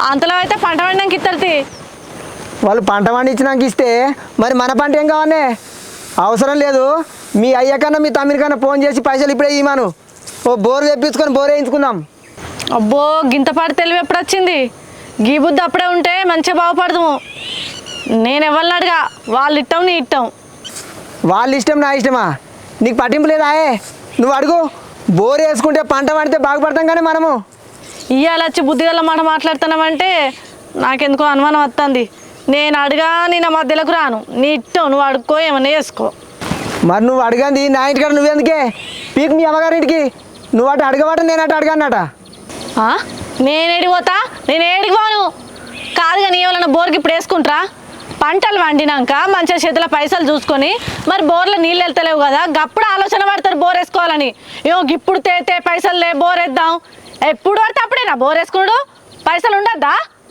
అంతలో అయితే పంట పండినాక ఇస్తారు. వాళ్ళు పంట పండించినాక ఇస్తే మరి మన పంట ఏం కావాలి? అవసరం లేదు. మీ అయ్యకన్నా మీ తమ్మినికన్నా ఫోన్ చేసి పైసలు ఇప్పుడే ఇవ్వను. ఓ బోరు తెప్పించుకొని బోరు వేయించుకుందాం. అబ్బో గింతపాటు తెలివి ఎప్పుడు వచ్చింది? గీ బుద్ధి అప్పుడే ఉంటే మంచిగా బాగుపడదాము. నేను ఎవరిని అడిగా, వాళ్ళు ఇట్టం నీ ఇట్టం. వాళ్ళ ఇష్టం నా ఇష్టమా? నీకు పట్టింపు లేదా? నువ్వు అడుగు. బోరు వేసుకుంటే పంట పండితే బాగుపడతాం కానీ మనము. ఇవాళ వచ్చి బుద్ధిగల మాట మాట్లాడుతున్నామంటే నాకెందుకో అనుమానం వస్తుంది. నేను అడిగా నేను మధ్యలోకి రాను. నీ ఇట్టం, నువ్వు అడుక్కో ఏమన్నా వేసుకో. మరి నువ్వు అడగంది నా ఇంటికాడ నువ్వెందుకే? పీక్ మీ అమ్మగారింటికి. నువ్వు అటు అడగబట్ట నేను అటు అడగన్నట. నేను ఏడిపోతా? నేను ఏడికి పోను. కాదుగా నీ ఎవరన్నా బోర్కి ఇప్పుడు వేసుకుంటారా? పంటలు వండినాక మంచిగా చేతిలో పైసలు చూసుకొని మరి బోర్లో నీళ్ళు వెళ్తలేవు కదా, గప్పుడు ఆలోచన పడతారు బోర్ వేసుకోవాలని. ఇప్పుడు తేతే పైసలు లే బోర్ వేద్దాం. ఎప్పుడు పడితే అప్పుడేనా బోర్ వేసుకున్నాడు? పైసలు ఉండద్దా?